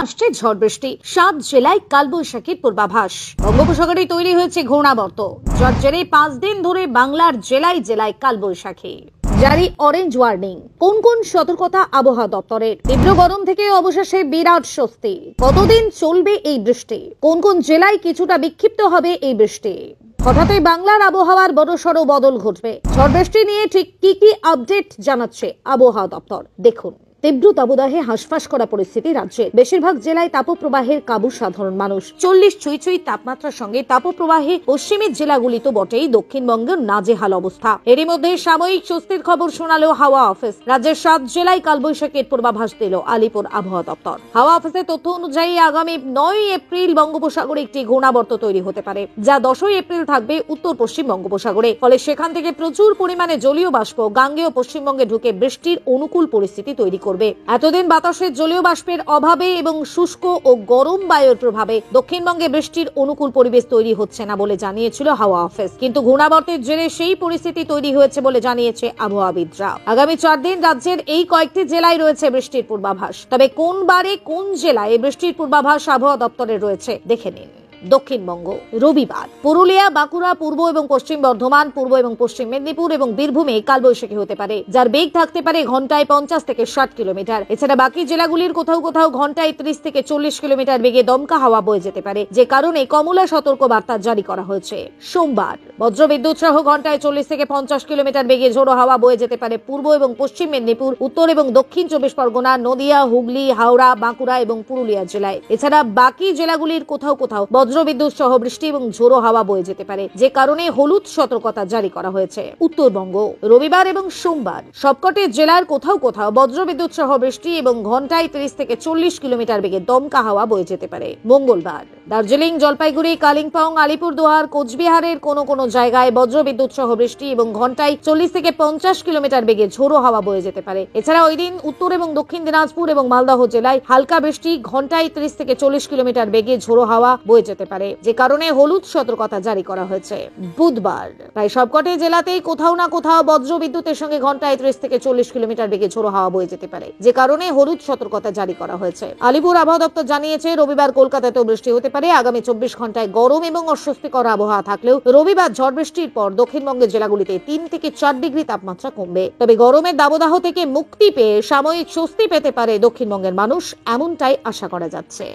আসছে ঝড় বৃষ্টি, 7 জেলায় কালবৈশাখীর পূর্বাভাস। বঙ্গোপসাগরে তৈরি হয়েছে ঘূর্ণাবর্ত, যার জেরে 5 দিন ধরে বাংলার জেলায় জেলায় কালবৈশাখী। জারি অরেঞ্জ ওয়ার্নিং। কোন কোন সতর্কতা আবহাওয়া দপ্তরের? তীব্র গরম থেকে অবশেষে বিরাট স্বস্তি। কতদিন চলবে এই বৃষ্টি? কোন কোন জেলায় কিছুটা বিক্ষিপ্ত হবে এই বৃষ্টি? হঠাৎই বাংলার আবহাওয়ার বড়সড় বদল ঘটবে। ঝড় বৃষ্টি নিয়ে ঠিক কি কি আপডেট জানাচ্ছে আবহাওয়া দপ্তর, দেখুন। তীব্র তাপদাহে হাঁসফাঁস করা পরিস্থিতি রাজ্যে। বেশিরভাগ জেলায় তাপপ্রবাহের কাবু সাধারণ মানুষ। 40 ছুঁই তাপমাত্রার সঙ্গে তাপপ্রবাহে পশ্চিমের জেলাগুলি তো বটেই, দক্ষিণবঙ্গের নাজেহাল অবস্থা। এরই মধ্যে সাময়িক স্বস্তির খবর শোনালো হাওয়া অফিস। রাজ্যের 7 জেলায় কালবৈশাখীর পূর্বাভাস দিল আলিপুর আবহাওয়া দপ্তর। হাওয়া অফিসের তথ্য অনুযায়ী আগামী 9 এপ্রিল বঙ্গোপসাগরে একটি ঘূর্ণাবর্ত তৈরি হতে পারে, যা 10 এপ্রিল থাকবে উত্তর পশ্চিম বঙ্গোপসাগরে। ফলে সেখান থেকে প্রচুর পরিমাণে জলীয় বাষ্প গাঙ্গেয় পশ্চিমবঙ্গে ঢুকে বৃষ্টির অনুকূল পরিস্থিতি তৈরি করবে। এতদিন বাতাসের জলীয় বাষ্পের অভাবে এবং শুষ্ক ও গরম বায়ুর প্রভাবে দক্ষিণবঙ্গে বৃষ্টির অনুকূল পরিবেশ তৈরি হচ্ছে না বলে জানিয়েছিল হাওয়া অফিস, কিন্তু ঘূর্ণাবর্তের জেরে সেই পরিস্থিতি তৈরি হয়েছে বলে জানিয়েছে আবহাওয়াবিদরা। আগামী 4 দিন রাজ্যের এই কয়েকটি জেলায় রয়েছে বৃষ্টির পূর্বাভাস। তবে কোন বারে কোন জেলায় বৃষ্টির পূর্বাভাস আবহাওয়া দপ্তরের রয়েছে দেখে নিন। দক্ষিণবঙ্গ রবিবার পুরুলিয়া, বাঁকুড়া, পূর্ব এবং পশ্চিম বর্ধমান, পূর্ব এবং পশ্চিম মেদিনীপুর এবং বীরভূমে কালবৈশাখী হতে পারে, যার বেগ থাকতে পারে ঘন্টায় 50 থেকে 60 কিলোমিটার। এছাড়া বাকি জেলাগুলির কোথাও কোথাও ঘন্টায় 30 থেকে 40 কিলোমিটার বেগে দমকা হাওয়া বয়ে যেতে পারে, যে কারণে কমলা সতর্ক বার্তা জারি করা হয়েছে। সোমবার বজ্রবিদ্যুৎ সহ ঘন্টায় 40 থেকে 50 কিলোমিটার বেগে ঝোড়ো হাওয়া বয়ে যেতে পারে পূর্ব এবং পশ্চিম মেদিনীপুর, উত্তর এবং দক্ষিণ 24 পরগনা, নদিয়া, হুগলি, হাওড়া, বাঁকুড়া এবং পুরুলিয়া জেলায়। এছাড়া বাকি জেলাগুলির কোথাও কোথাও বজ্রবিদ্যুৎ সহ বৃষ্টি এবং ঝোড়ো হাওয়া বয়ে যেতে পারে, যে কারণে হলুদ সতর্কতা জারি করা হয়েছে। উত্তরবঙ্গ রবিবার এবং সোমবার সবকটি জেলার কোথাও কোথাও বজ্রবিদ্যুৎ সহ বৃষ্টি এবং ঘন্টায় 30 থেকে 40 কিলোমিটার বেগে দমকা হাওয়া বয়ে যেতে পারে। মঙ্গলবার দার্জিলিং, জলপাইগুড়ি, কালিম্পং, আলিপুরদুয়ার, কোচবিহারের কোনো কোনো জায়গায় বজ্রবিদ্যুৎ সহ বৃষ্টি এবং ঘন্টায় 40 থেকে 50 কিলোমিটার বেগে ঝোড়ো হাওয়া বয়ে যেতে পারে। এছাড়া ওই দিন উত্তর এবং দক্ষিণ দিনাজপুর এবং মালদহ জেলায় হালকা বৃষ্টি, ঘন্টায় 30 থেকে 40 কিলোমিটার বেগে ঝোড়ো হাওয়া বয়ে যেতে পারে, যে কারণে হলুদ সতর্কতা জারি করা হয়েছে। বুধবার প্রায় সবকটি জেলাতেই কোথাও না কোথাও বজ্রবিদ্যুতের সঙ্গে ঘন্টায় 30 থেকে 40 কিলোমিটার বেগে ঝোড়ো হাওয়া বয়ে যেতে পারে, যে কারণে হলুদ সতর্কতা জারি করা হয়েছে। আলিপুর আবহাওয়া দপ্তর জানিয়েছে রবিবার কলকাতাতেও বৃষ্টি হতে পারে। আগামী 24 ঘন্টায় গরম এবং অস্বস্তিকর আবহাওয়া থাকলেও রবিবার ঝড় বৃষ্টির পর দক্ষিণবঙ্গের জেলাগুলিতে 3 থেকে 4 ডিগ্রি তাপমাত্রা কমবে। তবে গরমের দাবদাহ থেকে মুক্তি পেয়ে সাময়িক স্বস্তি পেতে পারে দক্ষিণবঙ্গের মানুষ, এমনটাই আশা করা যাচ্ছে।